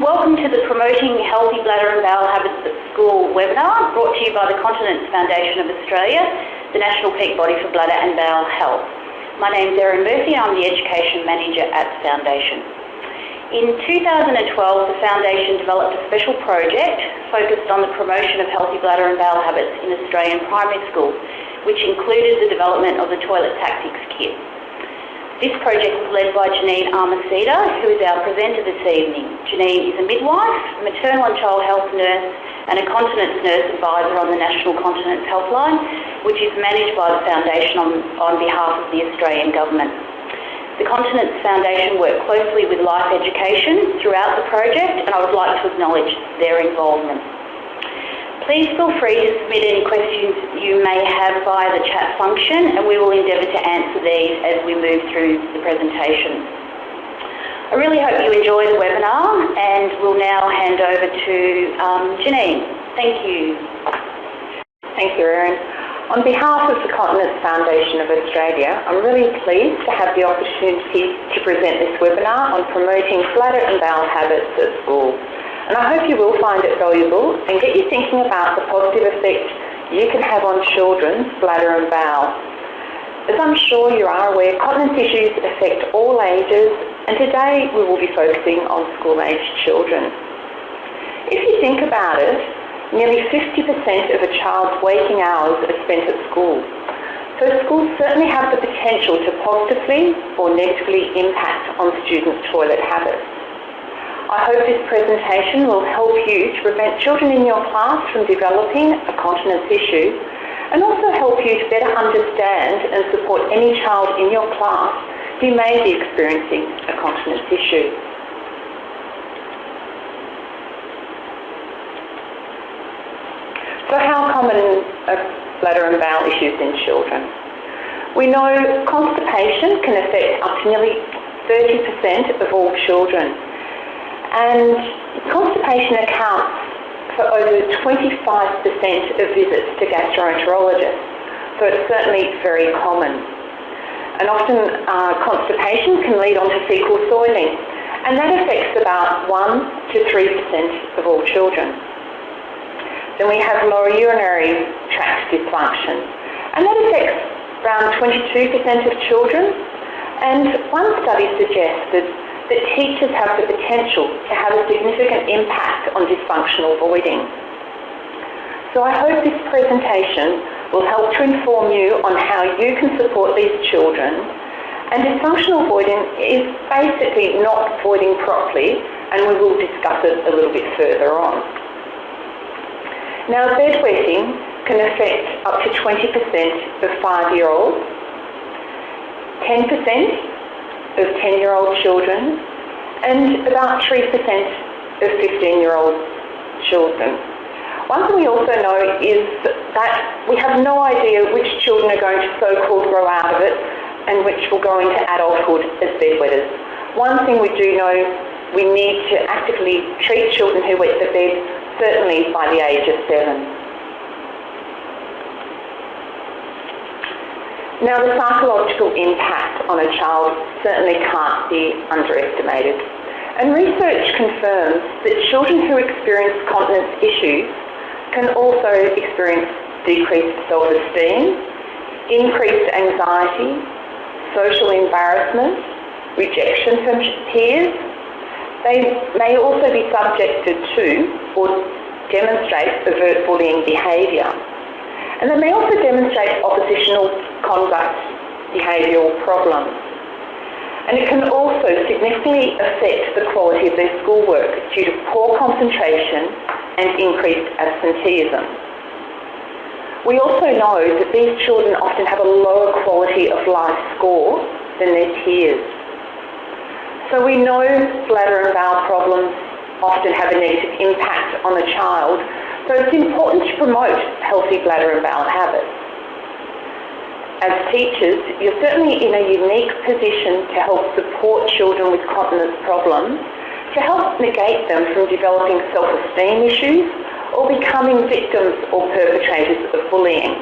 welcome to the Promoting Healthy Bladder and Bowel Habits at School webinar, brought to you by the Continence Foundation of Australia, the national peak body for bladder and bowel health. My name's Erin Murphy, I'm the Education Manager at the Foundation. In 2012, the Foundation developed a special project focused on the promotion of healthy bladder and bowel habits in Australian primary schools, which included the development of the Toilet Tactics Kit. This project was led by Janine Armocida, who is our presenter this evening. Janine is a midwife, maternal and child health nurse, and a continence nurse advisor on the National Continence Helpline, which is managed by the Foundation on behalf of the Australian Government. The Continence Foundation worked closely with Life Education throughout the project, and I would like to acknowledge their involvement. Please feel free to submit any questions you may have via the chat function, and we will endeavour to answer these as we move through the presentation. I really hope you enjoy the webinar, and we'll now hand over to Janine. Thank you. Thank you, Erin. On behalf of the Continence Foundation of Australia, I'm really pleased to have the opportunity to present this webinar on promoting bladder and bowel habits at school. And I hope you will find it valuable and get you thinking about the positive effect you can have on children's bladder and bowel. As I'm sure you are aware, continence issues affect all ages, and today we will be focusing on school-aged children. If you think about it, nearly 50% of a child's waking hours are spent at school. So schools certainly have the potential to positively or negatively impact on students' toilet habits. I hope this presentation will help you to prevent children in your class from developing a continence issue, and also help you to better understand and support any child in your class who may be experiencing a continence issue. So how common are bladder and bowel issues in children? We know constipation can affect up to nearly 30% of all children. And constipation accounts for over 25% of visits to gastroenterologists, so it's certainly very common. And often constipation can lead on to fecal soiling, and that affects about 1 to 3% of all children. Then we have lower urinary tract dysfunction, and that affects around 22% of children. And one study suggested that teachers have the potential to have a significant impact on dysfunctional voiding. So I hope this presentation will help to inform you on how you can support these children. And dysfunctional voiding is basically not voiding properly, and we will discuss it a little bit further on. Now, bedwetting can affect up to 20% of 5-year-olds, 10% of 10-year-old children, and about 3% of 15-year-old children. One thing we also know is that we have no idea which children are going to so-called grow out of it and which will go into adulthood as bedwetters. One thing we do know, we need to actively treat children who wet the bed, certainly by the age of 7. Now, the psychological impact on a child certainly can't be underestimated. And research confirms that children who experience continence issues can also experience decreased self-esteem, increased anxiety, social embarrassment, rejection from peers. They may also be subjected to or demonstrate overt bullying behaviour. And they may also demonstrate oppositional conduct, behavioural problems. And it can also significantly affect the quality of their schoolwork due to poor concentration and increased absenteeism. We also know that these children often have a lower quality of life score than their peers. So we know bladder and bowel problems often have a negative impact on a child, so it's important to promote healthy bladder and bowel habits. As teachers, you're certainly in a unique position to help support children with continence problems, to help negate them from developing self-esteem issues or becoming victims or perpetrators of bullying.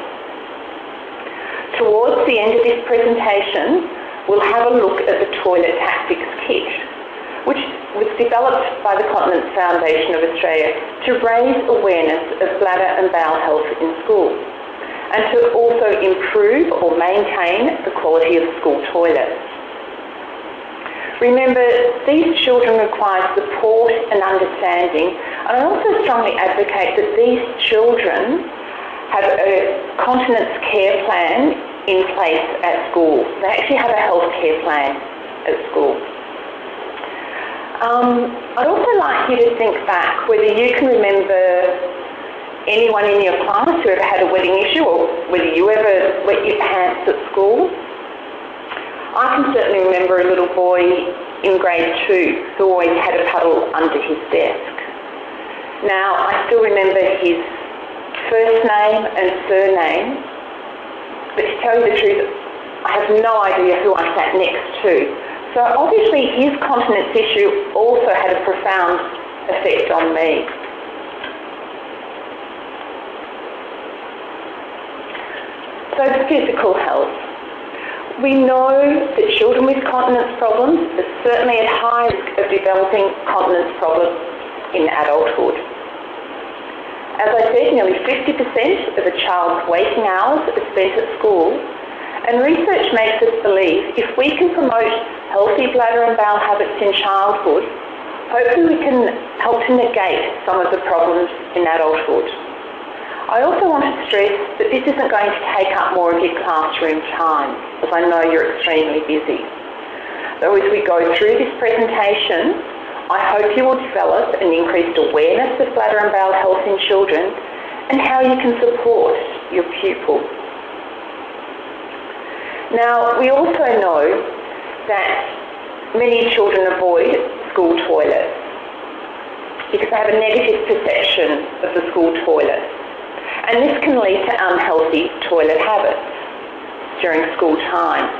Towards the end of this presentation, we'll have a look at the Toilet Tactics Kit, which was developed by the Continence Foundation of Australia to raise awareness of bladder and bowel health in school, and to also improve or maintain the quality of school toilets. Remember, these children require support and understanding, and I also strongly advocate that these children have a continence care plan in place at school. They actually have a health care plan at school. I'd also like you to think back whether you can remember anyone in your class who ever had a wetting issue, or whether you ever wet your pants at school. I can certainly remember a little boy in grade 2 who always had a puddle under his desk. Now, I still remember his first name and surname, but to tell you the truth, I have no idea who I sat next to. So obviously his continence issue also had a profound effect on me. So physical health. We know that children with continence problems are certainly at high risk of developing continence problems in adulthood. As I said, nearly 50% of a child's waking hours are spent at school, and research makes us believe if we can promote healthy bladder and bowel habits in childhood, hopefully we can help to negate some of the problems in adulthood. I also want to stress that this isn't going to take up more of your classroom time, as I know you're extremely busy. So as we go through this presentation, I hope you will develop an increased awareness of bladder and bowel health in children and how you can support your pupils. Now, we also know that many children avoid school toilets because they have a negative perception of the school toilet. And this can lead to unhealthy toilet habits during school time.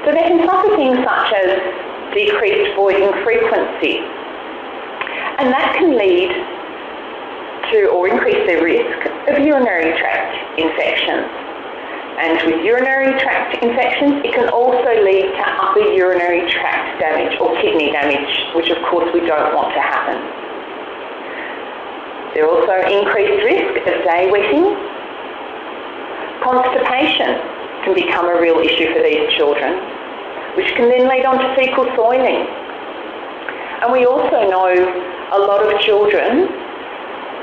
So they can suffer things such as decreased voiding frequency, and that can lead to or increase their risk of urinary tract infections. And with urinary tract infections, it can also lead to upper urinary tract damage or kidney damage, which of course we don't want to happen. There are also increased risk of day wetting. Constipation can become a real issue for these children, which can then lead on to fecal soiling. And we also know a lot of children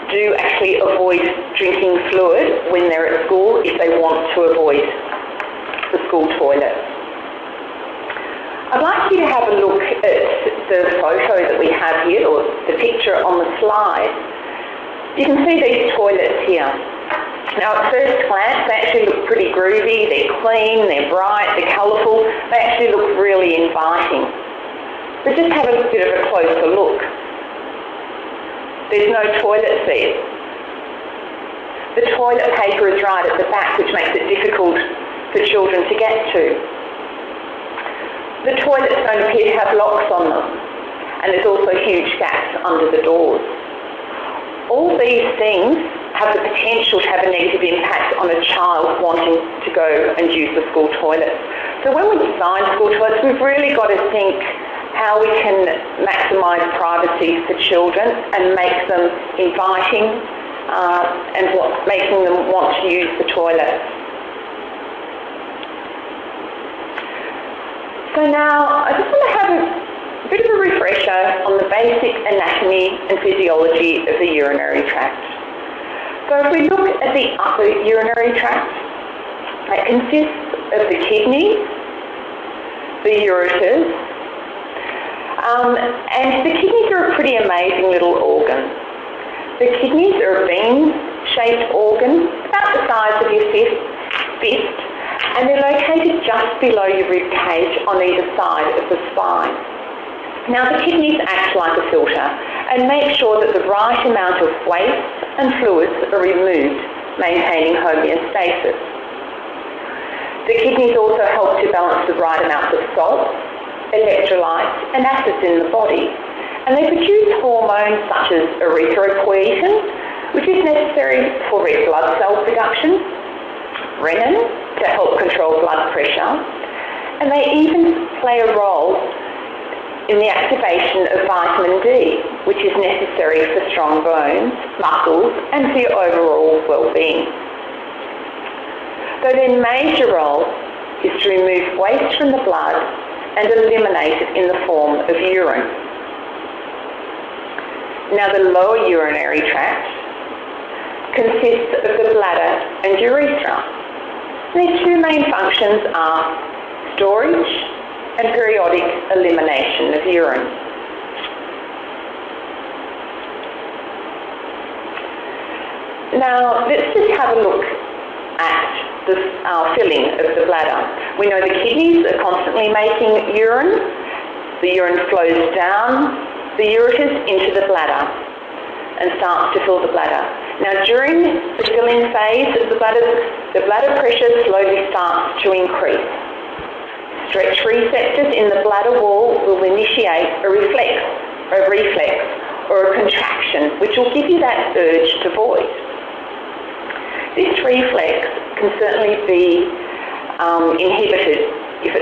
do actually avoid drinking fluid when they're at school if they want to avoid the school toilet. I'd like you to have a look at the photo that we have here, or the picture on the slide. You can see these toilets here. Now at first glance they actually look pretty groovy, they're clean, they're bright, they're colourful, they actually look really inviting. But just have a bit of a closer look. There's no toilet seat. The toilet paper is right at the back, which makes it difficult for children to get to. The toilets don't appear to have locks on them, and there's also huge gaps under the doors. All these things have the potential to have a negative impact on a child wanting to go and use the school toilets. So when we design school toilets, we've really got to think how we can maximise privacy for children and make them inviting and making them want to use the toilet. So now I just want to have a bit of a refresher on the basic anatomy and physiology of the urinary tract. So if we look at the upper urinary tract, it consists of the kidneys, the ureters, and the kidneys are a pretty amazing little organ. The kidneys are a bean-shaped organ, about the size of your fist, and they're located just below your rib cage on either side of the spine. Now the kidneys act like a filter and make sure that the right amount of waste and fluids are removed, maintaining homeostasis. The kidneys also help to balance the right amount of salts, electrolytes and acids in the body, and they produce hormones such as erythropoietin, which is necessary for red blood cell production, renin to help control blood pressure, and they even play a role in the activation of vitamin D, which is necessary for strong bones, muscles, and for your overall well-being. So their major role is to remove waste from the blood and eliminate it in the form of urine. Now the lower urinary tract consists of the bladder and urethra. Their two main functions are storage and periodic elimination of urine. Now let's just have a look at the filling of the bladder. We know the kidneys are constantly making urine. The urine flows down the ureters into the bladder and starts to fill the bladder. Now during the filling phase of the bladder pressure slowly starts to increase. Stretch receptors in the bladder wall will initiate a reflex or a contraction, which will give you that urge to void. This reflex can certainly be inhibited if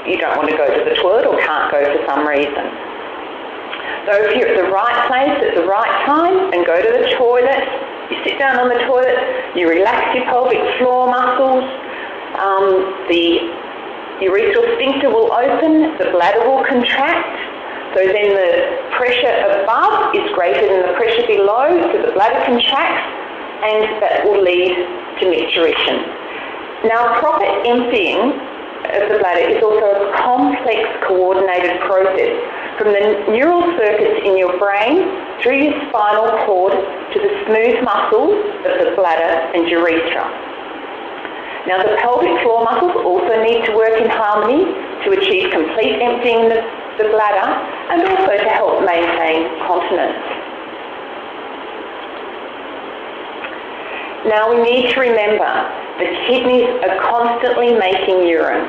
you don't want to go to the toilet or can't go for some reason. So if you're at the right place at the right time and go to the toilet, you sit down on the toilet, you relax your pelvic floor muscles, the urethral sphincter will open, the bladder will contract, so then the pressure above is greater than the pressure below, so the bladder contracts, and that will lead to micturition. Now, proper emptying of the bladder is also a complex, coordinated process from the neural circuits in your brain through your spinal cord to the smooth muscles of the bladder and urethra. Now, the pelvic floor muscles also need to work in harmony to achieve complete emptying of the bladder and also to help maintain continence. Now we need to remember the kidneys are constantly making urine.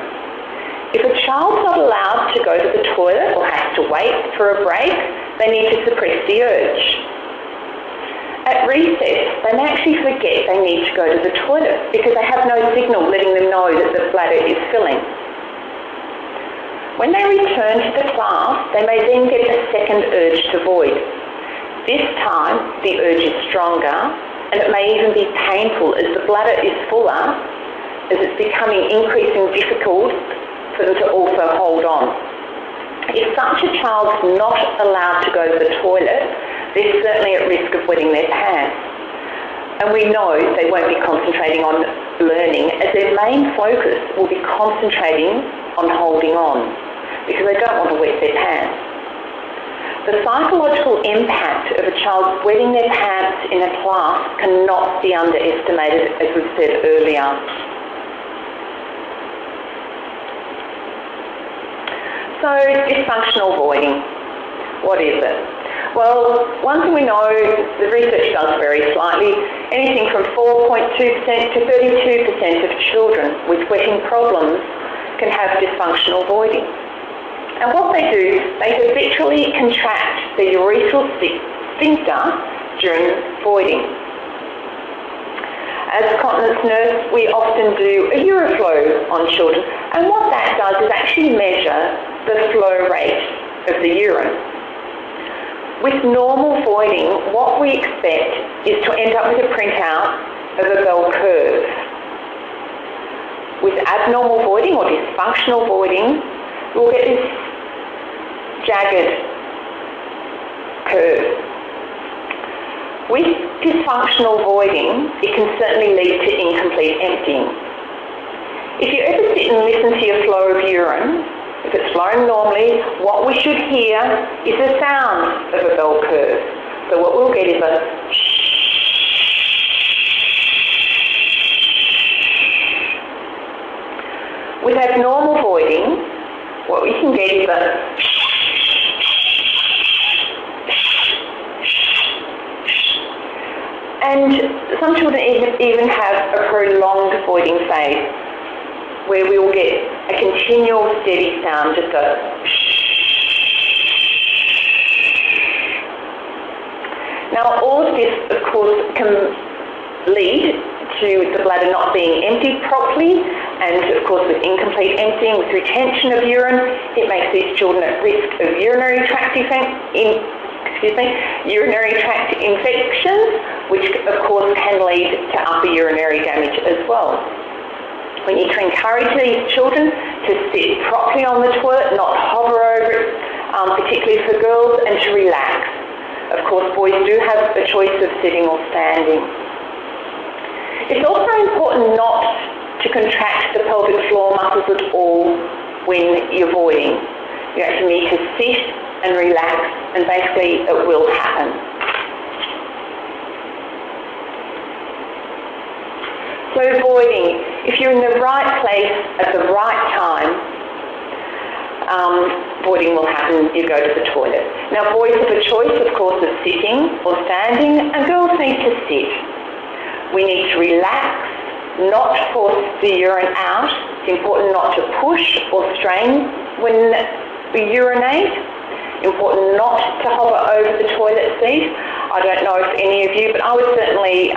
If a child's not allowed to go to the toilet or has to wait for a break, they need to suppress the urge. At recess, they may actually forget they need to go to the toilet because they have no signal letting them know that the bladder is filling. When they return to the class, they may then get a second urge to void. This time, the urge is stronger, and it may even be painful as the bladder is fuller, as it's becoming increasingly difficult for them to also hold on. If such a child's not allowed to go to the toilet, they're certainly at risk of wetting their pants. And we know they won't be concentrating on learning, as their main focus will be concentrating on holding on, because they don't want to wet their pants. The psychological impact of a child wetting their pants in a class cannot be underestimated, as we've said earlier. So, dysfunctional voiding, what is it? Well, one thing we know, the research does vary slightly, anything from 4.2% to 32% of children with wetting problems can have dysfunctional voiding. And what they do, they habitually contract the urethral sphincter during voiding. As a continence nurse, we often do a uroflow on children, and what that does is actually measure the flow rate of the urine. With normal voiding, what we expect is to end up with a printout of a bell curve. With abnormal voiding or dysfunctional voiding, we'll get this jagged curve. With dysfunctional voiding, it can certainly lead to incomplete emptying. If you ever sit and listen to your flow of urine, if it's flowing normally, what we should hear is the sound of a bell curve. So what we'll get is a with abnormal voiding, what we can get is a and some children even have a prolonged voiding phase where we will get a continual steady sound, just a Now all of this, of course, can lead to the bladder not being emptied properly, and of course with incomplete emptying, with retention of urine, it makes these children at risk of urinary tract infections, which of course can lead to upper urinary damage as well. We need to encourage these children to sit properly on the toilet, not hover over it, particularly for girls, and to relax. Of course, boys do have a choice of sitting or standing. It's also important not to contract the pelvic floor muscles at all when you're voiding. You actually need to sit and relax, and basically it will happen. So voiding, if you're in the right place at the right time, voiding will happen. You go to the toilet. Now boys have a choice, of course, of sitting or standing, and girls need to sit. We need to relax, not force the urine out. It's important not to push or strain when we urinate. Important not to hover over the toilet seat. I don't know if any of you, but I was certainly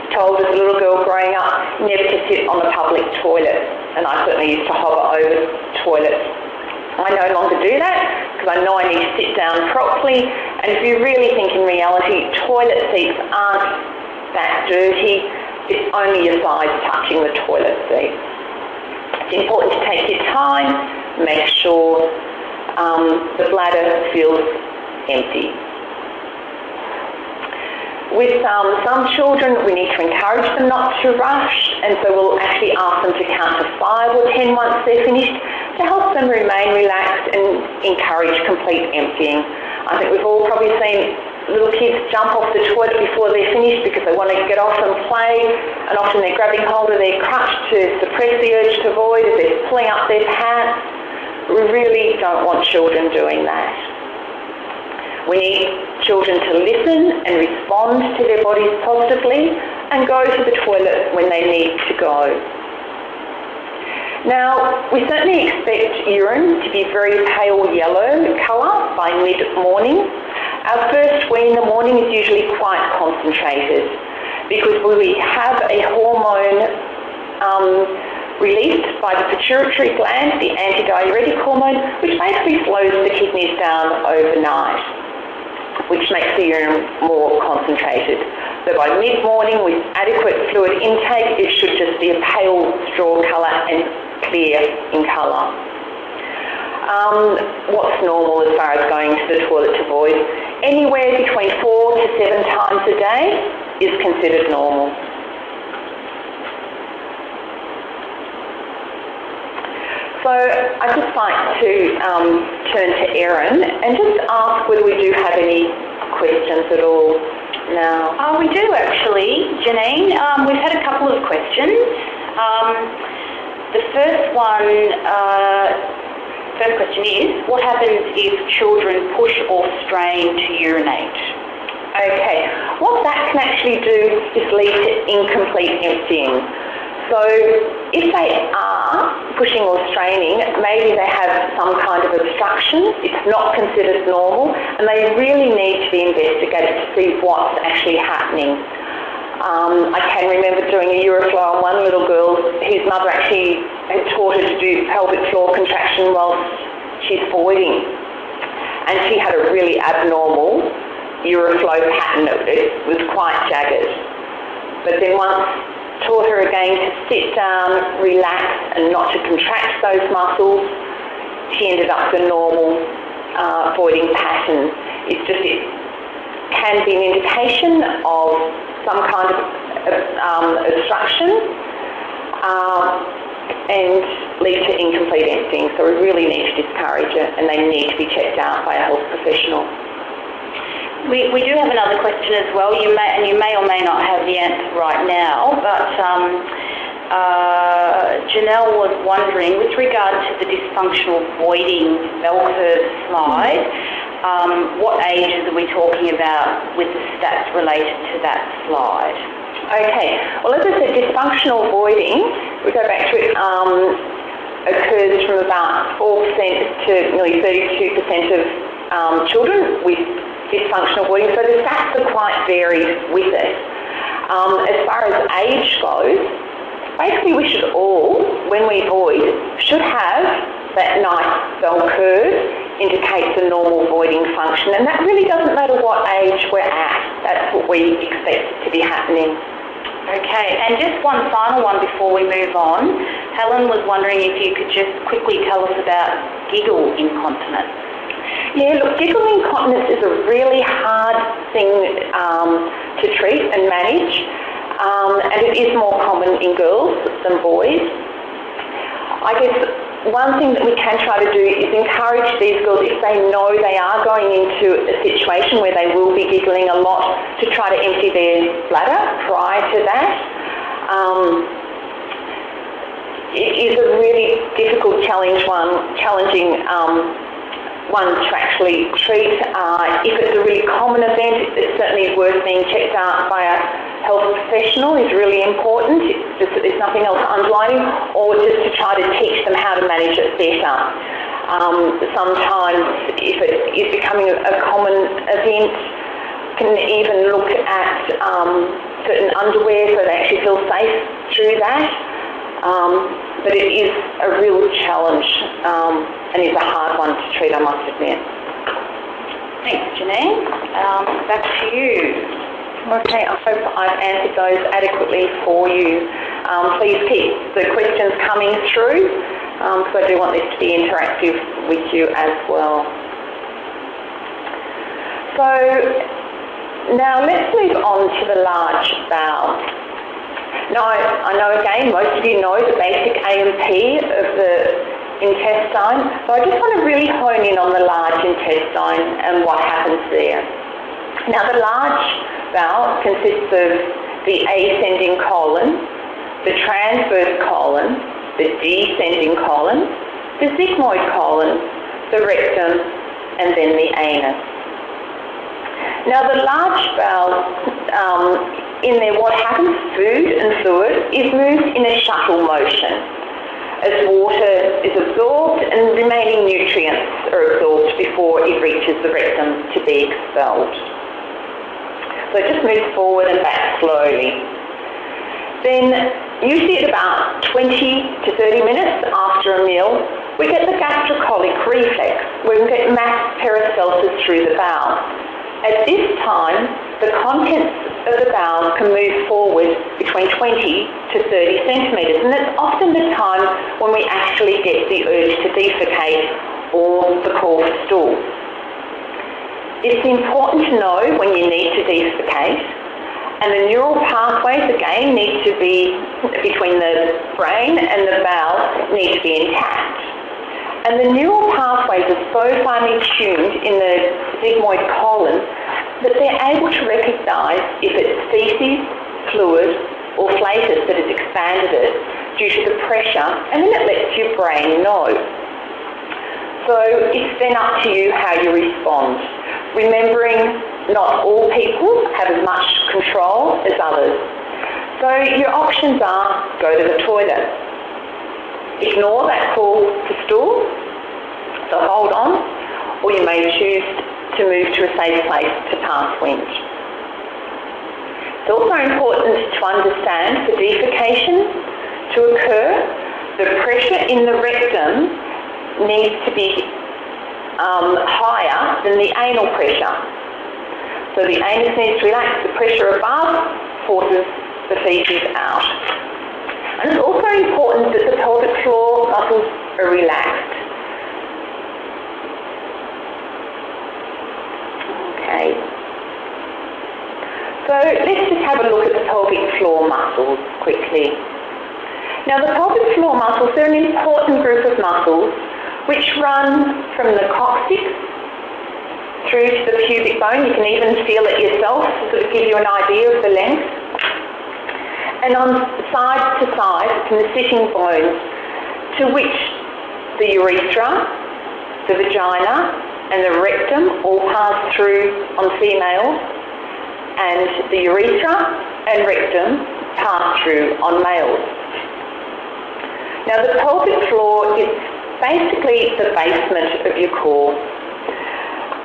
told as a little girl growing up never to sit on the public toilet, and I certainly used to hover over toilets. I no longer do that because I know I need to sit down properly, and if you really think in reality, toilet seats aren't that dirty. It's only your thighs touching the toilet seat. It's important to take your time, make sure the bladder feels empty. With some children, we need to encourage them not to rush, and so we'll actually ask them to count to 5 or 10 once they're finished to help them remain relaxed and encourage complete emptying. I think we've all probably seen little kids jump off the toilet before they're finished because they want to get off and play, and often they're grabbing hold of their crutch to suppress the urge to void as they're pulling up their pants. We really don't want children doing that. We need children to listen and respond to their bodies positively and go to the toilet when they need to go. Now, we certainly expect urine to be very pale yellow colour by mid-morning. Our first wee in the morning is usually quite concentrated because we have a hormone released by the pituitary gland, the antidiuretic hormone, which basically slows the kidneys down overnight, which makes the urine more concentrated. So by mid-morning, with adequate fluid intake, it should just be a pale straw colour and clear in colour. What's normal as far as going to the toilet to void? Anywhere between 4 to 7 times a day is considered normal. So I'd just like to turn to Erin and just ask whether we do have any questions at all now. We do actually, Janine. We've had a couple of questions. The first question is, what happens if children push or strain to urinate? Okay, what that can actually do is lead to incomplete emptying. So if they are pushing or straining, maybe they have some kind of obstruction. It's not considered normal, and they really need to be investigated to see what's actually happening. I can remember doing a Euroflow on one little girl whose mother actually had taught her to do pelvic floor contraction while she's voiding, and she had a really abnormal Euroflow pattern. It was quite jagged. But then once taught her again to sit down, relax, and not to contract those muscles, she ended up with a normal voiding pattern. It can be an indication of some kind of obstruction and lead to incomplete emptying. So we really need to discourage it, and they need to be checked out by a health professional. We do have another question as well. You may or may not have the answer right now, but Janelle was wondering, with regard to the dysfunctional voiding bell curve slide, what ages are we talking about with the stats related to that slide? Okay, well, as I said, dysfunctional voiding, we go back to it, occurs from about 4% to nearly 32% of children with dysfunctional voiding, so the stats are quite varied with it. As far as age goes, basically we should all, when we void, should have that nice bell curve, indicates a normal voiding function, and that really doesn't matter what age we're at. That's what we expect to be happening. Okay, and just one final one before we move on. Helen was wondering if you could just quickly tell us about giggle incontinence. Yeah, look, giggle incontinence is a really hard thing to treat and manage, and it is more common in girls than boys. I guess one thing that we can try to do is encourage these girls, if they know they are going into a situation where they will be giggling a lot, to try to empty their bladder prior to that. It is a really difficult, challenging one to actually treat. If it's a really common event, it's certainly worth being checked out by a health professional. Is really important. It's just that there's nothing else underlying, or just to try to teach them how to manage it better. Sometimes, if it is becoming a common event, can even look at certain underwear so they actually feel safe through that. But it is a real challenge and is a hard one to treat, I must admit. Thanks, Janine. Back to you. Okay, I hope I've answered those adequately for you. Please keep the questions coming through, because I do want this to be interactive with you as well. So now let's move on to the large bowel. Now, I know again, most of you know the basic A&P of the intestine, so I just want to really hone in on the large intestine and what happens there. Now, the large bowel consists of the ascending colon, the transverse colon, the descending colon, the sigmoid colon, the rectum, and then the anus. Now, the large bowel, in there, what happens, food and fluid is moved in a shuttle motion as water is absorbed and remaining nutrients are absorbed before it reaches the rectum to be expelled. So it just moves forward and back slowly. Then, usually at about 20 to 30 minutes after a meal, we get the gastrocolic reflex, where we get mass peristalsis through the bowel. At this time, the contents of the bowel can move forward between 20 to 30 centimetres, and that's often the time when we actually get the urge to defecate or the call for stool. It's important to know when you need to defecate, and the neural pathways, again, need to be, between the brain and the bowel, need to be intact. And the neural pathways are so finely tuned in the sigmoid colon that they're able to recognise if it's feces, fluid, or flatus that has expanded it due to the pressure, and then it lets your brain know. So it's then up to you how you respond. Remembering not all people have as much control as others. So your options are go to the toilet. Ignore that call for stool, so hold on, or you may choose to move to a safe place to pass wind. It's also important to understand for defecation to occur, the pressure in the rectum needs to be higher than the anal pressure. So the anus needs to relax, the pressure above forces the feces out. And it's also important that the pelvic floor muscles are relaxed. Okay. So let's just have a look at the pelvic floor muscles quickly. Now the pelvic floor muscles, they're an important group of muscles which run from the coccyx through to the pubic bone. You can even feel it yourself to sort of give you an idea of the length. And on side to side from the sitting bones, to which the urethra, the vagina, and the rectum all pass through on females, and the urethra and rectum pass through on males. Now the pelvic floor is basically the basement of your core.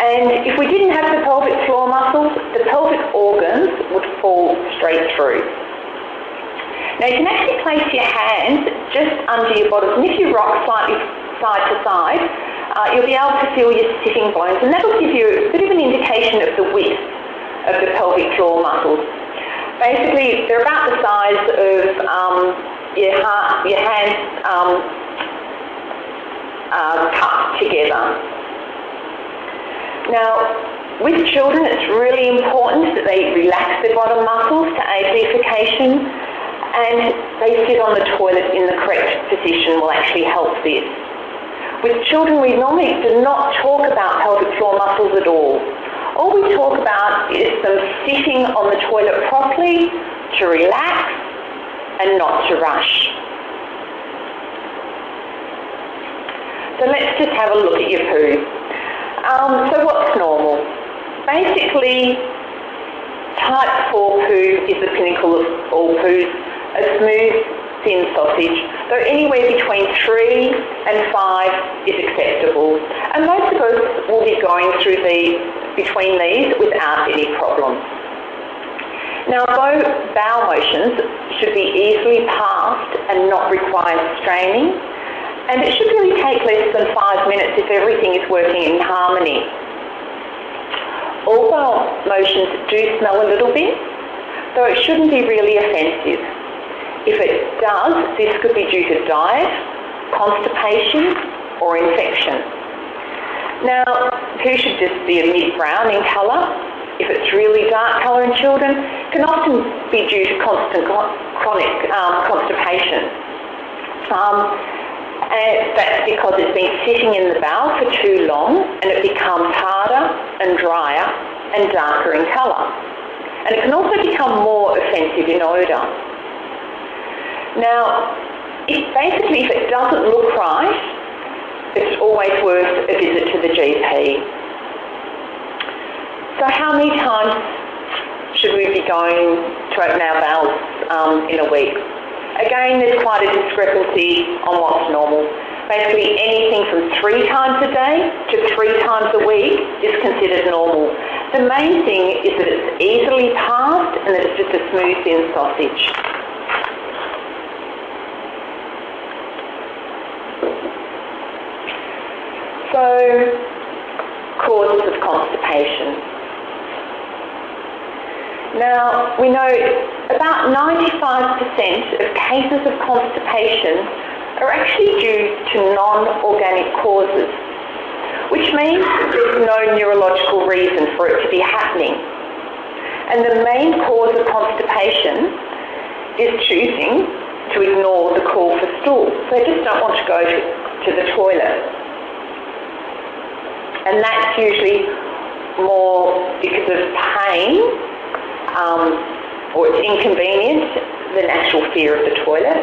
And if we didn't have the pelvic floor muscles, the pelvic organs would fall straight through. Now you can actually place your hands just under your bottom, and if you rock slightly side to side, you'll be able to feel your sitting bones, and that'll give you a bit of an indication of the width of the pelvic floor muscles. Basically, they're about the size of your hands cupped together. Now, with children, it's really important that they relax their bottom muscles to aid defecation, and they sit on the toilet in the correct position will actually help this. With children, we normally do not talk about pelvic floor muscles at all. All we talk about is them sitting on the toilet properly, to relax and not to rush. So let's just have a look at your poo. So what's normal? Basically, type 4 poo is the pinnacle of all poos, a smooth, thin sausage, though anywhere between 3 and 5 is acceptable. And most of us will be going through between these without any problem. Now, though bowel motions should be easily passed and not require straining, and it should really take less than 5 minutes if everything is working in harmony. All bowel motions do smell a little bit, though it shouldn't be really offensive. If it does, this could be due to diet, constipation, or infection. Now, poo should just be a mid-brown in colour. If it's really dark colour in children, it can often be due to chronic constipation. And that's because it's been sitting in the bowel for too long, and it becomes harder and drier and darker in colour. And it can also become more offensive in odour. Now, if it doesn't look right, it's always worth a visit to the GP. So how many times should we be going to open our bowels in a week? Again, there's quite a discrepancy on what's normal. Basically, anything from 3 times a day to 3 times a week is considered normal. The main thing is that it's easily passed and that it's just a smooth, thin sausage. So, causes of constipation. Now, we know about 95% of cases of constipation are actually due to non-organic causes, which means there's no neurological reason for it to be happening. And the main cause of constipation is choosing to ignore the call for stool. So they just don't want to go to the toilet. And that's usually more because of pain, or it's inconvenient than actual fear of the toilet.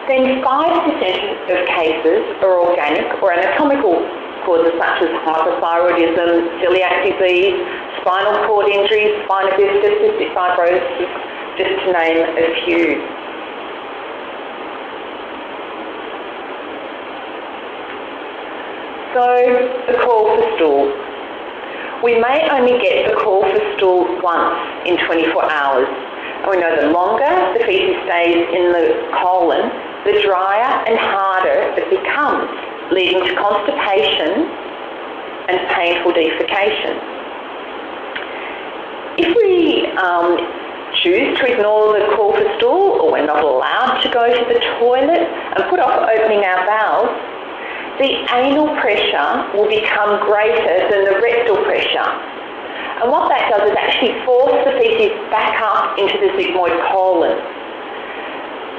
Then 5% of cases are organic or anatomical causes such as hypothyroidism, celiac disease, spinal cord injuries, spina bifida, cystic fibrosis, just to name a few. So, the call for stool. We may only get the call for stool once in 24 hours. And we know the longer the feces stays in the colon, the drier and harder it becomes, leading to constipation and painful defecation. If we choose to ignore the call for stool, or we're not allowed to go to the toilet and put off opening our bowels, the anal pressure will become greater than the rectal pressure. And what that does is actually force the feces back up into the sigmoid colon.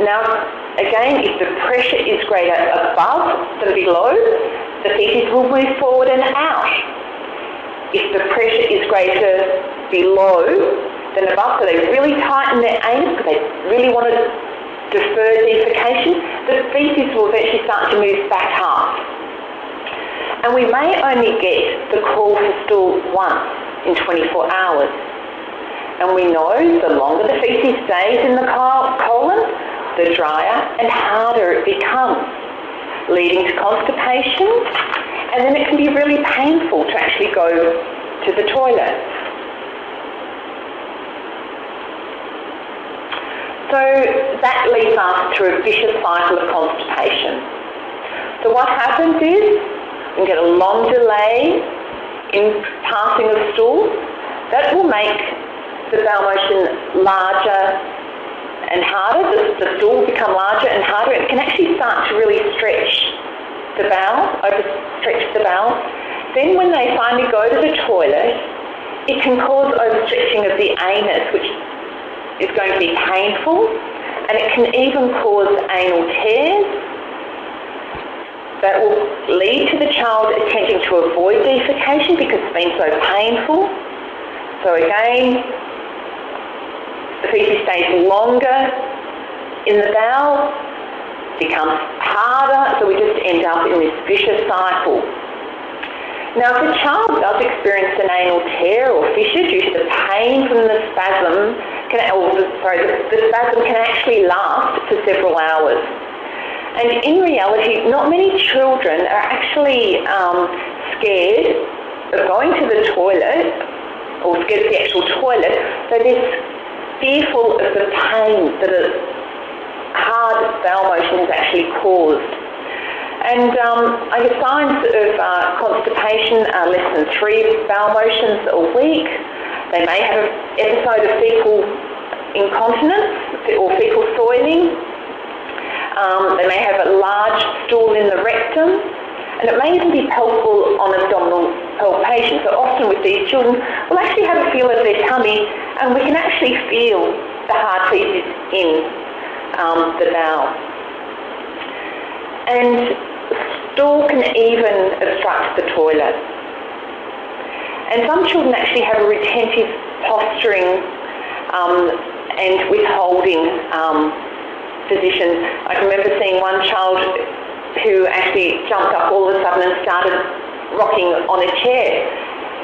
Now, again, if the pressure is greater above than below, the feces will move forward and out. If the pressure is greater below than above, so they really tighten their anus because they really want to defer defecation, the feces will eventually start to move back up. And we may only get the call for stool once in 24 hours. And we know the longer the feces stays in the colon, the drier and harder it becomes, leading to constipation, and then it can be really painful to actually go to the toilet. So that leads us through a vicious cycle of constipation. So what happens is you get a long delay in passing of stool. That will make the bowel motion larger and harder. The stool will become larger and harder. It can actually start to really stretch the bowel, overstretch the bowel. Then when they finally go to the toilet, it can cause overstretching of the anus, which is going to be painful, and it can even cause anal tears. That will lead to the child attempting to avoid defecation because it's been so painful. So again, the feces stays longer in the bowel, becomes harder, so we just end up in this vicious cycle. Now, if the child does experience an anal tear or fissure due to the pain from the spasm, the spasm can actually last for several hours. And in reality, not many children are actually scared of going to the toilet or scared of the actual toilet, so they're fearful of the pain that a hard bowel motion has actually caused. And I guess signs of constipation are less than 3 bowel motions a week. They may have an episode of fecal incontinence or fecal soiling. They may have a large stool in the rectum, and it may even be palpable on abdominal palpation. So often with these children, we'll actually have a feel of their tummy, and we can actually feel the hard feces in the bowel. And stool can even obstruct the toilet. And some children actually have a retentive posturing and withholding position. I can remember seeing one child who actually jumped up all of a sudden and started rocking on a chair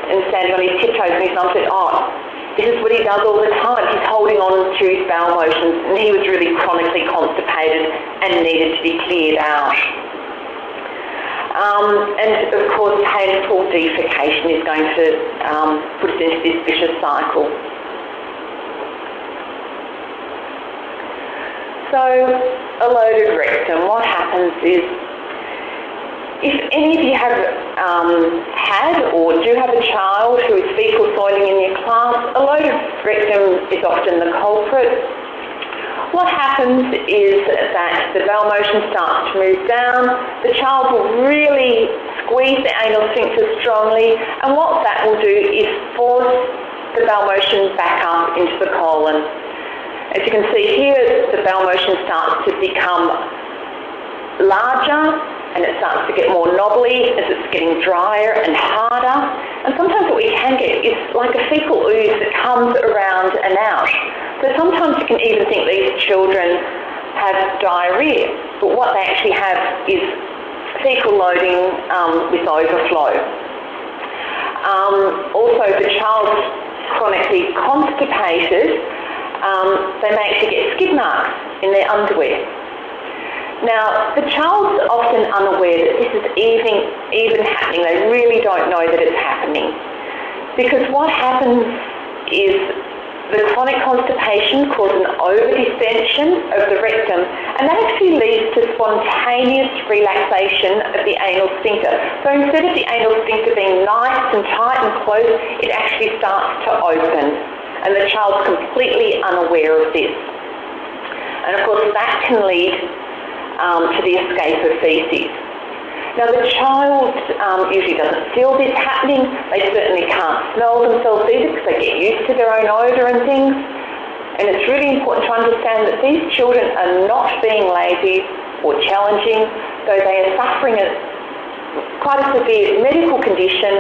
and standing on his tiptoes, and his mum said, "Oh, this is what he does all the time. He's holding on to his bowel motions," and he was really chronically constipated and needed to be cleared out. And of course, painful defecation is going to put us into this vicious cycle. So, a loaded rectum, what happens is, if any of you have had or do have a child who is fecal soiling in your class, a loaded rectum is often the culprit. What happens is that the bowel motion starts to move down, the child will really squeeze the anal sphincter strongly, and what that will do is force the bowel motion back up into the colon. As you can see here, the bowel motion starts to become larger, and it starts to get more knobbly as it's getting drier and harder. And sometimes what we can get is like a fecal ooze that comes around and out. So sometimes you can even think these children have diarrhea, but what they actually have is fecal loading with overflow. Also, if the child's chronically constipated, they may actually get skid marks in their underwear. Now, the child's often unaware that this is even happening. They really don't know that it's happening. Because what happens is the chronic constipation causes an over-distension of the rectum, and that actually leads to spontaneous relaxation of the anal sphincter. So instead of the anal sphincter being nice and tight and close, it actually starts to open, and the child's completely unaware of this. And of course, that can lead to the escape of feces. Now, the child usually doesn't feel this happening. They certainly can't smell themselves either because they get used to their own odour and things. And it's really important to understand that these children are not being lazy or challenging, though they are suffering quite a severe medical condition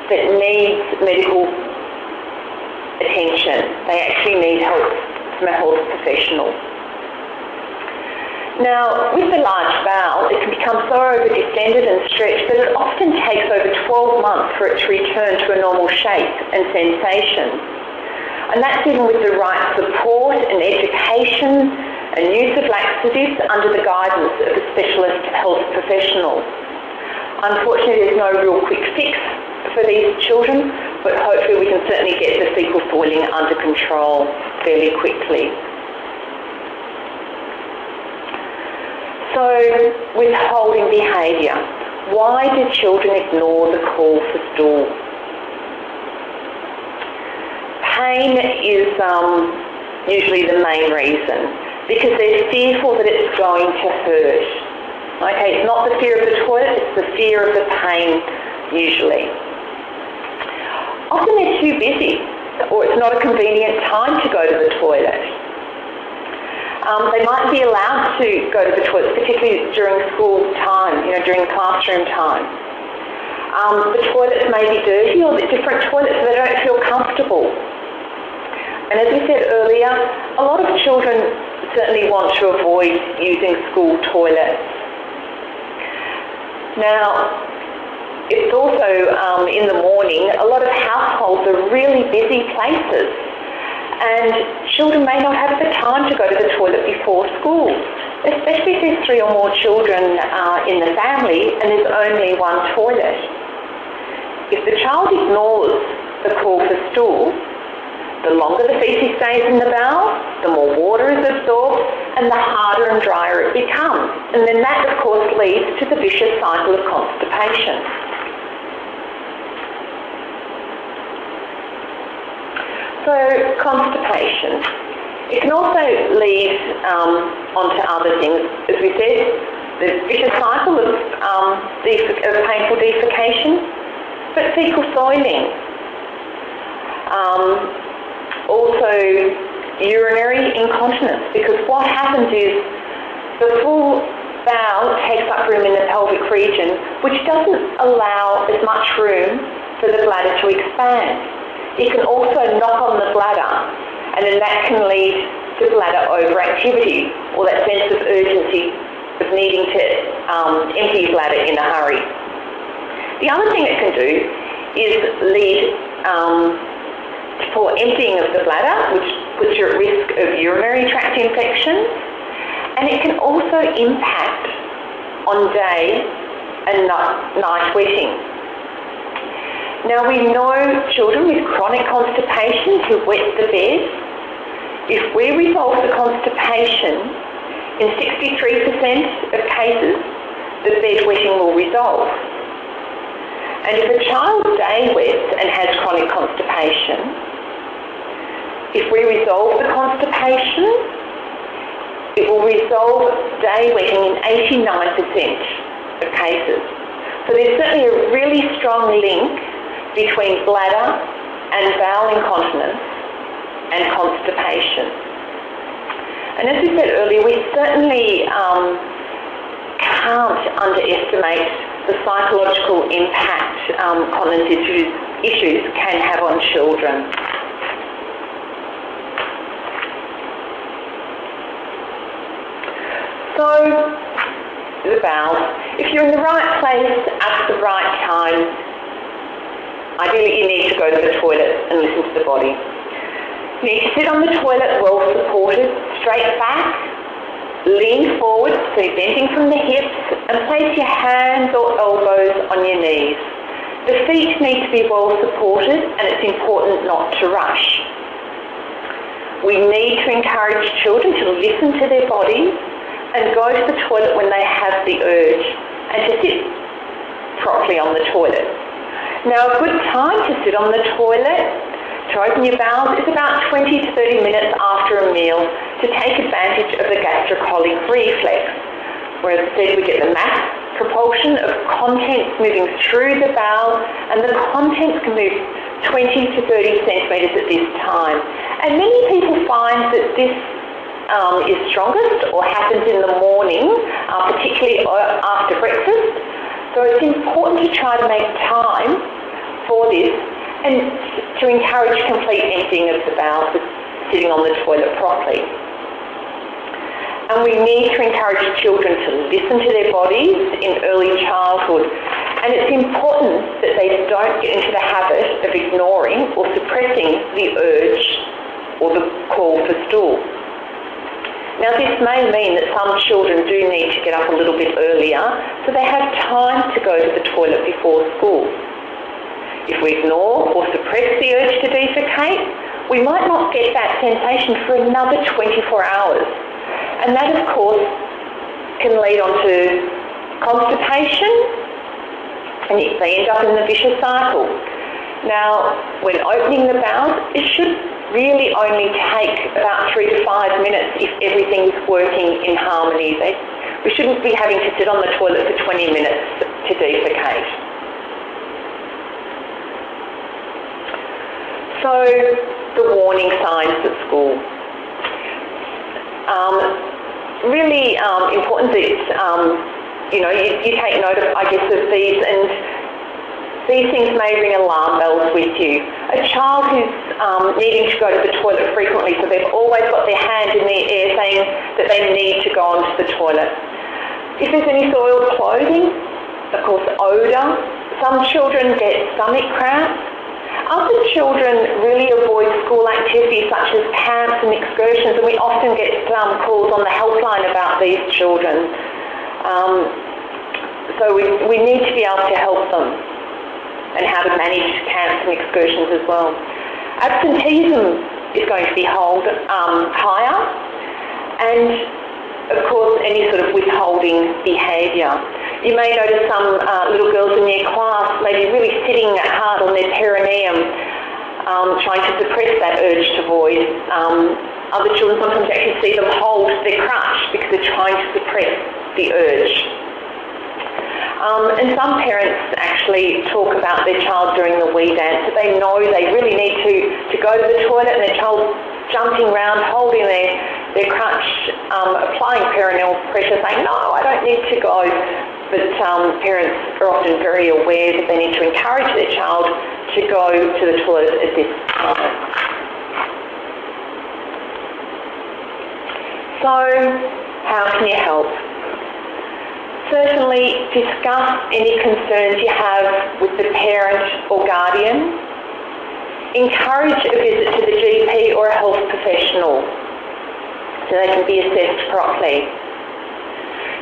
that needs medical attention. They actually need help from a health professional. Now, with the large bowel, it can become so over-distended and stretched that it often takes over 12 months for it to return to a normal shape and sensation. And that's even with the right support and education and use of laxatives under the guidance of a specialist health professional. Unfortunately, there's no real quick fix for these children, but hopefully we can certainly get the fecal soiling under control fairly quickly. So, withholding behaviour. Why do children ignore the call for stool? Pain is usually the main reason, because they're fearful that it's going to hurt. Okay, it's not the fear of the toilet, it's the fear of the pain, usually. Often they're too busy, or it's not a convenient time to go to the toilet. They might be allowed to go to the toilet, particularly during school time, during classroom time. The toilets may be dirty, or the different toilets, so they don't feel comfortable. And as we said earlier, a lot of children certainly want to avoid using school toilets. Now, it's also in the morning, a lot of households are really busy places, and children may not have the time to go to the toilet before school, especially if there's 3 or more children in the family and there's only one toilet. If the child ignores the call for stool, the longer the feces stays in the bowel, the more water is absorbed, and the harder and drier it becomes. And then that, of course, leads to the vicious cycle of constipation. So, constipation. It can also lead onto other things. As we said, the vicious cycle of painful defecation, but fecal soiling. Also, urinary incontinence, because what happens is the full bowel takes up room in the pelvic region, which doesn't allow as much room for the bladder to expand. It can also knock on the bladder, and then that can lead to bladder overactivity, or that sense of urgency of needing to empty your bladder in a hurry. The other thing it can do is lead for emptying of the bladder, which puts you at risk of urinary tract infections, and it can also impact on day and night wetting. Now, we know children with chronic constipation who wet the bed. If we resolve the constipation, in 63% of cases, the bed wetting will resolve. And if a child day wets and has chronic constipation, if we resolve the constipation, it will resolve day wetting in 89% of cases. So there's certainly a really strong link between bladder and bowel incontinence and constipation. And as we said earlier, we certainly can't underestimate the psychological impact continence issues can have on children. So, the bowels. If you're in the right place at the right time, ideally you need to go to the toilet and listen to the body. You need to sit on the toilet well supported, straight back, lean forward, so you're bending from the hips, and place your hands or elbows on your knees. The feet need to be well supported, and it's important not to rush. We need to encourage children to listen to their bodies and go to the toilet when they have the urge, and to sit properly on the toilet. Now, a good time to sit on the toilet, to open your bowels, is about 20 to 30 minutes after a meal to take advantage of the gastrocolic reflex, where instead we get the mass propulsion of contents moving through the bowel, and the contents can move 20 to 30 centimetres at this time. And many people find that this is strongest or happens in the morning, particularly after breakfast. So it's important to try to make time for this and to encourage complete emptying of the bowels with sitting on the toilet properly. And we need to encourage children to listen to their bodies in early childhood. And it's important that they don't get into the habit of ignoring or suppressing the urge or the call for stool. Now, this may mean that some children do need to get up a little bit earlier so they have time to go to the toilet before school. If we ignore or suppress the urge to defecate, we might not get that sensation for another 24 hours. And that, of course, can lead on to constipation, and they end up in the vicious cycle. Now, when opening the bowels, it should really only take about 3 to 5 minutes if everything's working in harmony. We shouldn't be having to sit on the toilet for 20 minutes to defecate. So, the warning signs at school. Really important that you take note of, of these, and these things may ring alarm bells with you. A child who's needing to go to the toilet frequently, so they've always got their hand in the air saying that they need to go onto the toilet. If there's any soiled clothing, of course odour. Some children get stomach cramps. Other children really avoid school activities such as camps and excursions, and we often get calls on the helpline about these children. So we need to be able to help them, and how to manage camps and excursions as well. Absenteeism is going to be higher, and of course any sort of withholding behaviour. You may notice some little girls in your class maybe really sitting hard on their perineum, trying to suppress that urge to void. Other children, sometimes you actually see them hold their crutch because they're trying to suppress the urge. And some parents actually talk about their child during the wee dance, so they know they really need to go to the toilet, and their child jumping around, holding their crutch, applying perineal pressure, saying, no, I don't need to go. But parents are often very aware that they need to encourage their child to go to the toilet at this time. So, how can you help? Certainly discuss any concerns you have with the parent or guardian. Encourage a visit to the GP or a health professional so they can be assessed properly.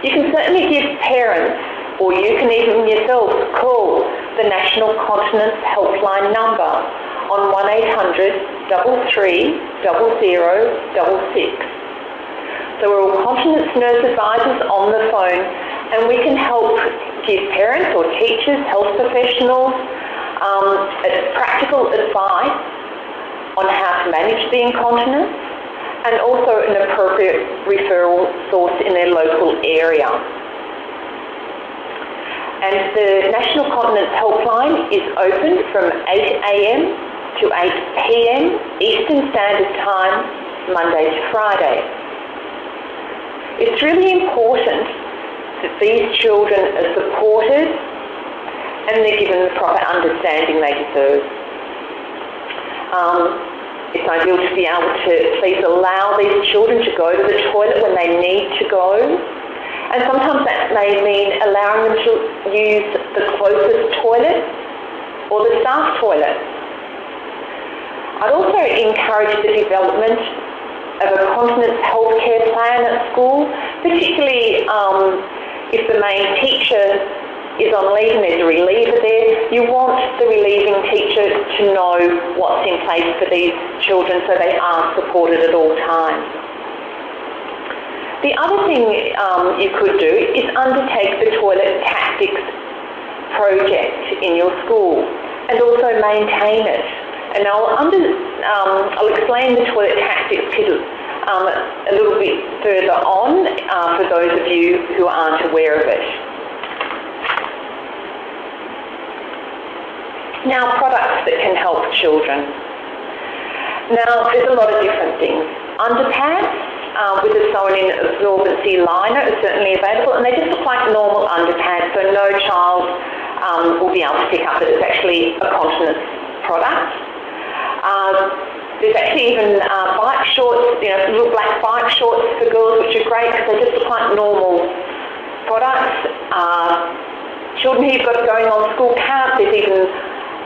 You can certainly give parents, or you can even yourself, call the National Continence Helpline number on 1800 33 0066. So we're all continence nurse advisors on the phone, and we can help give parents or teachers, health professionals, practical advice on how to manage the incontinence, and also an appropriate referral source in their local area. And the National Continence Helpline is open from 8 a.m. to 8 p.m. Eastern Standard Time, Monday to Friday. It's really important that these children are supported and they're given the proper understanding they deserve. It's ideal to be able to please allow these children to go to the toilet when they need to go. And sometimes that may mean allowing them to use the closest toilet or the staff toilet. I'd also encourage the development of a continence healthcare plan at school, particularly if the main teacher is on leave and there's a reliever there. You want the relieving teacher to know what's in place for these children so they are supported at all times. The other thing you could do is undertake the toilet tactics project in your school and also maintain it. And I'll explain the toilet tactics a little bit further on for those of you who aren't aware of it. Now, products that can help children. Now, there's a lot of different things. Underpants with a sewn-in absorbency liner are certainly available, and they just look like normal underpants, so no child will be able to pick up that it's actually a continence product. There's actually even bike shorts, little black bike shorts for girls, which are great because they just look like normal products. Children who've got going on school camp, there's even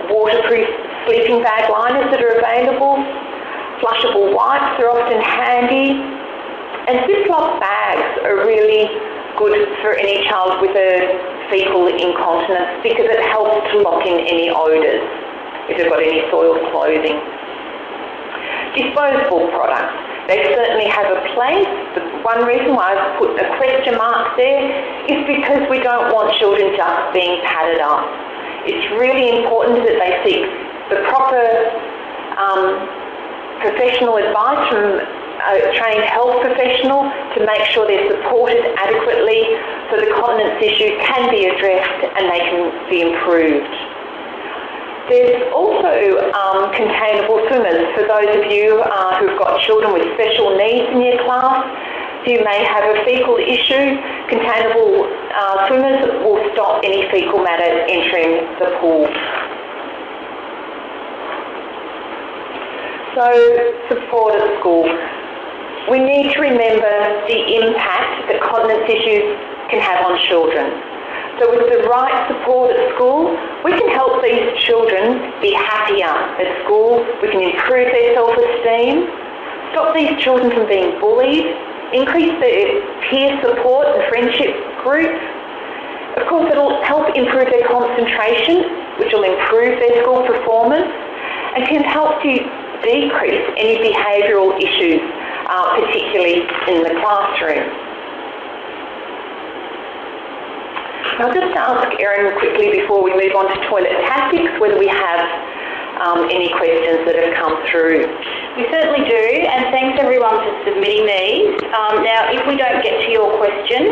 waterproof sleeping bag liners that are available. Flushable wipes are often handy. And Ziploc bags are really good for any child with a fecal incontinence because it helps to lock in any odours if they've got any soiled clothing. Disposable products. They certainly have a place. The one reason why I've put a question mark there is because we don't want children just being padded up. It's really important that they seek the proper professional advice from a trained health professional to make sure they're supported adequately so the continence issue can be addressed and they can be improved. There's also containable swimmers for those of you who've got children with special needs in your class. You may have a fecal issue. Containable swimmers will stop any fecal matter entering the pool. So, support at school. We need to remember the impact that continence issues can have on children. So with the right support at school, we can help these children be happier at school, we can improve their self-esteem, stop these children from being bullied, increase their peer support and friendship groups. Of course, it'll help improve their concentration, which will improve their school performance, and can help to decrease any behavioural issues, particularly in the classroom. I'll just ask Erin quickly before we move on to toilet tactics whether we have any questions that have come through. We certainly do, and thanks everyone for submitting these. Now, if we don't get to your question,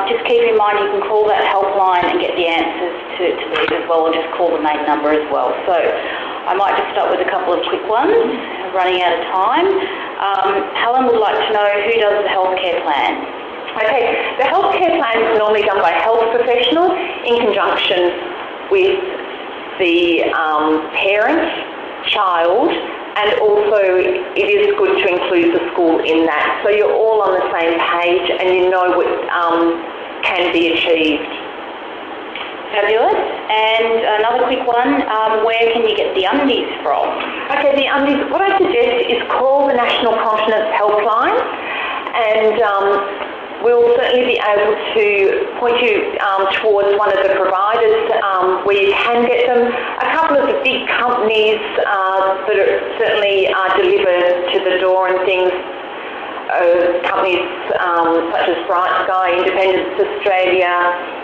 just keep in mind you can call that helpline and get the answers to these as well, or just call the main number as well. So I might just start with a couple of quick ones, running out of time. Helen would like to know who does the healthcare plan. Okay, the healthcare plan is normally done by health professionals in conjunction with the parent, child, and also it is good to include the school in that. So you're all on the same page and you know what can be achieved. Fabulous. And another quick one, where can you get the undies from? Okay, the undies, what I suggest is call the National Continence Helpline and we'll certainly be able to point you towards one of the providers where you can get them. A couple of the big companies that are certainly deliver to the door and things, companies such as Bright Sky, Independence Australia,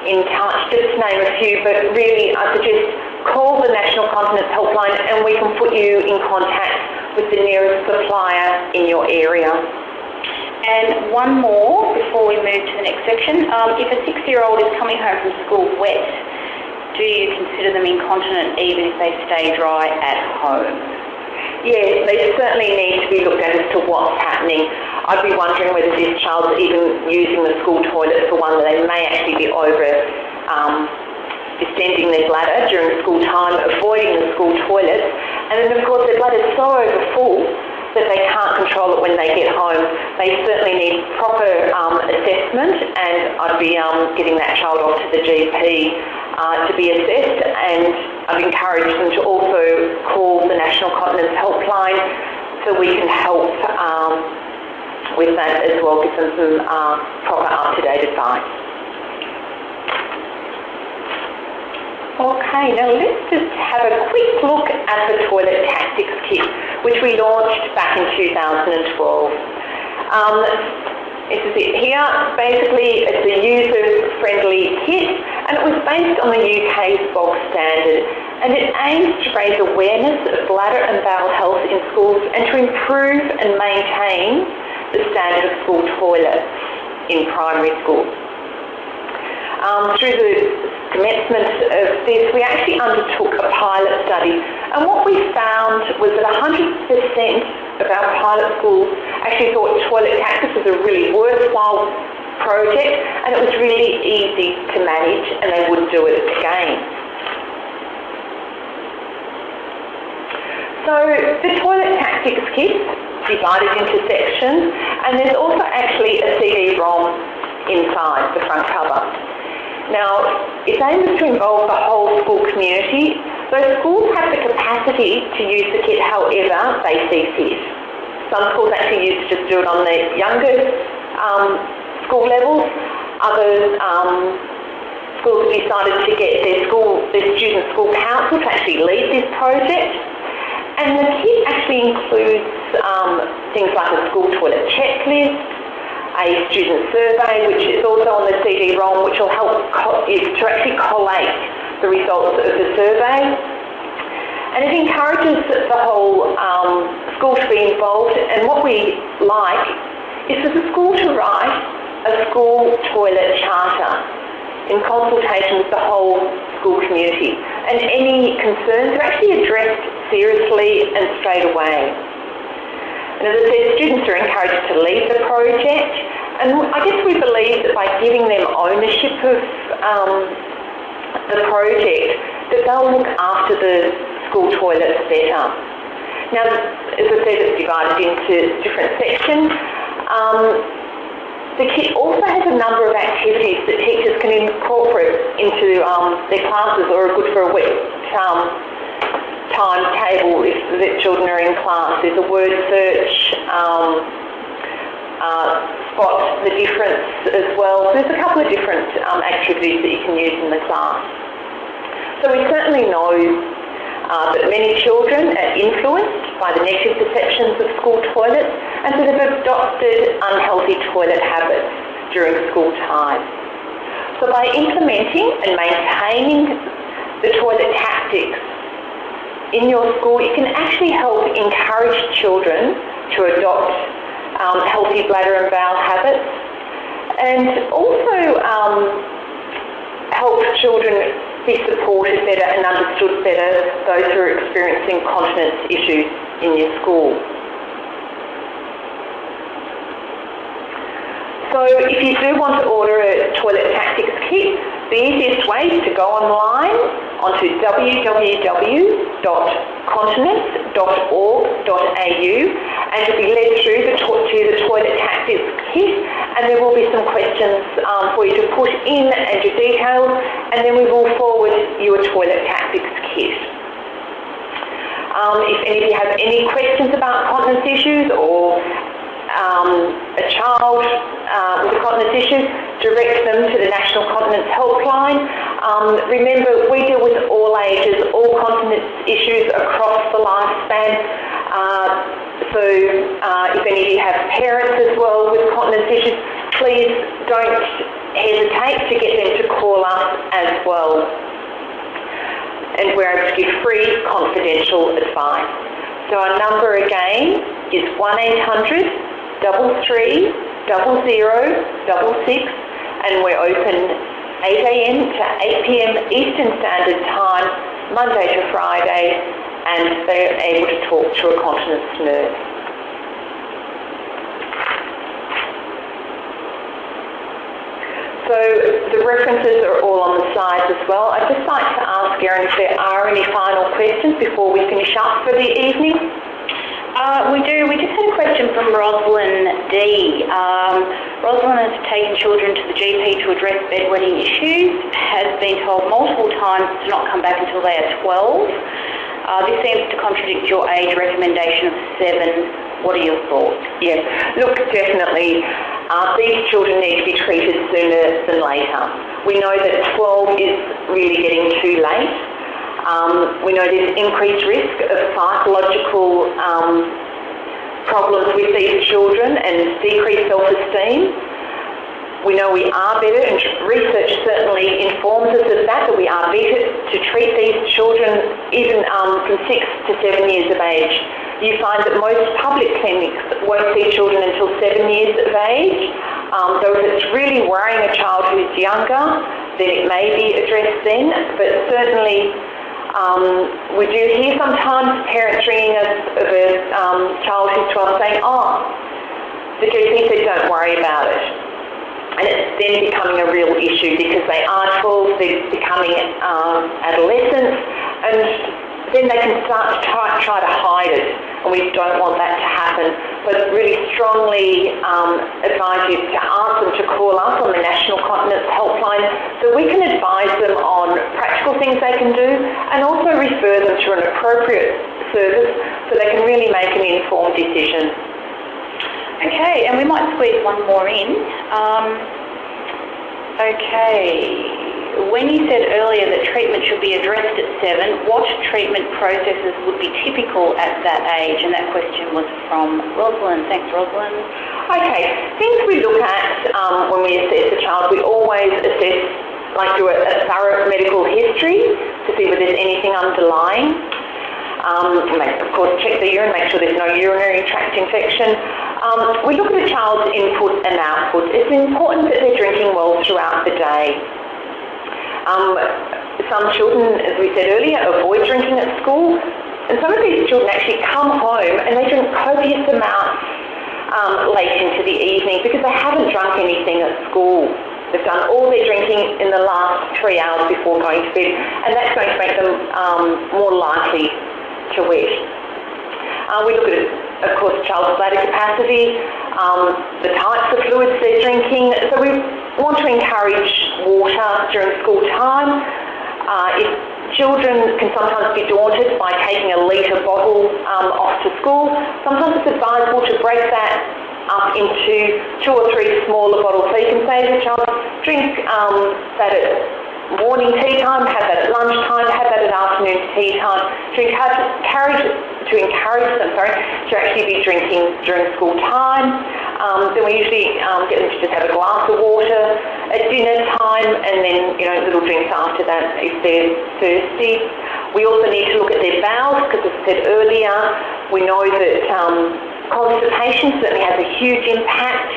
In Touch, just to name a few, but really I suggest call the National Continence Helpline and we can put you in contact with the nearest supplier in your area. And one more before we move to the next section. If a 6-year-old is coming home from school wet, do you consider them incontinent even if they stay dry at home? Yes, they certainly need to be looked at as to what's happening. I'd be wondering whether this child's even using the school toilet for one that they may actually be over distending their bladder during school time, avoiding the school toilet, and then of course their bladder's so overfull that they can't control it when they get home. They certainly need proper assessment, and I'd be getting that child off to the GP to be assessed, and I'd encourage them to also call the National Continence Helpline so we can help with that as well, give them some proper up-to-date advice. Okay, now let's just have a quick look at the Toilet Tactics Kit, which we launched back in 2012. This is it here. Basically, it's a user-friendly kit, and it was based on the UK's bog standard, and it aims to raise awareness of bladder and bowel health in schools and to improve and maintain the standard of school toilets in primary schools. Through the commencement of this, we actually undertook a pilot study, and what we found was that 100% of our pilot schools actually thought Toilet Tactics was a really worthwhile project, and it was really easy to manage, and they would do it again. So the Toilet Tactics Kit divided into sections, and there's also actually a CD-ROM inside the front cover. Now, its aim is to involve the whole school community, so schools have the capacity to use the kit however they see fit. Some schools actually used to just do it on the younger school levels. Others schools decided to get their student school council to actually lead this project. And the kit actually includes things like a school toilet checklist, a student survey, which is also on the CD-ROM, which will help to actually collate the results of the survey. And it encourages the whole school to be involved, and what we like is for the school to write a school toilet charter in consultation with the whole school community. And any concerns are actually addressed seriously and straight away. And as I said, students are encouraged to lead the project, and I guess we believe that by giving them ownership of the project, that they'll look after the school toilets better. Now, as I said, it's divided into different sections. The kit also has a number of activities that teachers can incorporate into their classes, or are good for a week timetable if the children are in class. There's a word search, spot the difference as well. So there's a couple of different activities that you can use in the class. So we certainly know that many children are influenced by the negative perceptions of school toilets, and so they've adopted unhealthy toilet habits during school time. So by implementing and maintaining the toilet tactics in your school, you can actually help encourage children to adopt healthy bladder and bowel habits, and also help children be supported better and understood better, those who are experiencing continence issues in your school. So if you do want to order a toilet tactics kit, the easiest way is to go online onto www.continence.org.au, and you'll be led through to the toilet tactics kit, and there will be some questions for you to put in and your details, and then we will forward you a toilet tactics kit. If any of you have any questions about continence issues, or a child with a continence issue, direct them to the National Continence Helpline. Remember, we deal with all ages, all continence issues across the lifespan. So if any of you have parents as well with continence issues, please don't hesitate to get them to call us as well. And we're able to give free confidential advice. So our number again is 1-800-33-0066, and we're open 8 a.m. to 8 p.m. Eastern Standard Time, Monday to Friday, and they're able to talk to a continence nurse. So the references are all on the sides as well. I'd just like to ask Erin if there are any final questions before we finish up for the evening. We do. We just had a question from Rosalind D. Rosalind has taken children to the GP to address bedwetting issues, has been told multiple times to not come back until they are 12. This seems to contradict your age recommendation of 7. What are your thoughts? Yes, look, definitely. These children need to be treated sooner than later. We know that 12 is really getting too late. We know there's increased risk of psychological problems with these children and decreased self-esteem. We know we are better, and research certainly informs us of that we are better to treat these children even from 6 to 7 years of age. You find that most public clinics won't see children until 7 years of age. So if it's really worrying a child who's younger, then it may be addressed then, but certainly we do hear sometimes parents ringing us of a child who's 12 saying, oh, the GP said don't worry about it. And it's then becoming a real issue because they are 12, they're becoming adolescents, and then they can start to try to hide it, and we don't want that to happen. But really strongly advise you to ask them to call us on the National Continence Helpline so we can advise them on practical things they can do, and also refer them to an appropriate service so they can really make an informed decision. Okay, and we might squeeze one more in. Okay. when you said earlier that treatment should be addressed at 7, what treatment processes would be typical at that age? And that question was from Rosalind. Thanks, Rosalind. Okay, things we look at when we assess a child, we always assess, like do a thorough medical history to see whether there's anything underlying. Of course, check the urine, make sure there's no urinary tract infection. We look at a child's input and output. It's important that they're drinking well throughout the day. Some children, as we said earlier, avoid drinking at school, and some of these children actually come home and they drink copious amounts late into the evening because they haven't drunk anything at school. They've done all their drinking in the last 3 hours before going to bed, and that's going to make them more likely to wet. We look at, of course, child's bladder capacity, the types of fluids they're drinking. So we want to encourage water during school time. If children can sometimes be daunted by taking a litre bottle off to school, sometimes it's advisable to break that up into 2 or 3 smaller bottles. So you can say to the child, drink that at morning tea time, have that at lunchtime, have that at afternoon tea time, to encourage them to actually be drinking during school time. Then we usually get them to just have a glass of water at dinner time, and then little drinks after that if they're thirsty. We also need to look at their bowels because, as I said earlier, we know that constipation certainly has a huge impact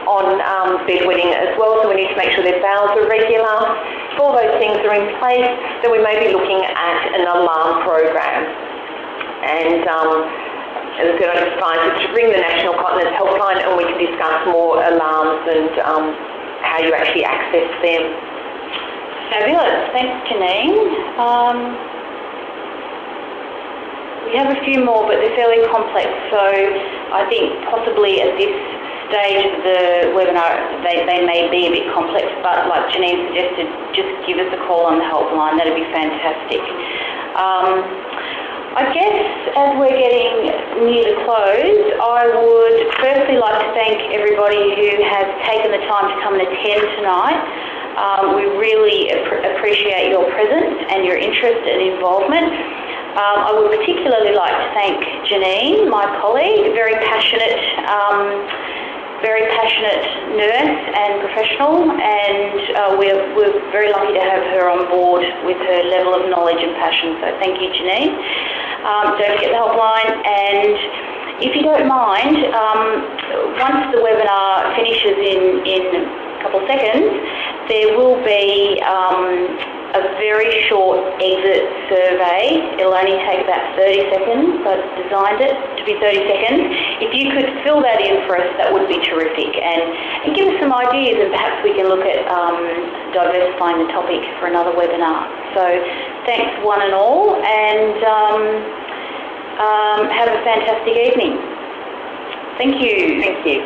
on bedwetting as well, so we need to make sure their bowels are regular. If all those things are in place, then we may be looking at an alarm program. And as I said, I'd advise you to ring the National Continence Helpline and we can discuss more alarms and how you actually access them. Fabulous. Thanks, Janine. We have a few more, but they're fairly complex, so I think possibly at this stage of the webinar they may be a bit complex, but like Janine suggested, just give us a call on the helpline. That'd be fantastic. I guess as we're getting near the close, I would firstly like to thank everybody who has taken the time to come and attend tonight. We really appreciate your presence and your interest and involvement. I would particularly like to thank Janine, my colleague, very passionate nurse and professional, and we're very lucky to have her on board with her level of knowledge and passion. So thank you, Janine. Don't forget the helpline, and if you don't mind, once the webinar finishes in a couple of seconds, there will be a very short exit survey. It'll only take about 30 seconds. I've designed it to be 30 seconds. If you could fill that in for us, that would be terrific. And give us some ideas, and perhaps we can look at diversifying the topic for another webinar. So thanks one and all, and have a fantastic evening. Thank you. Thank you.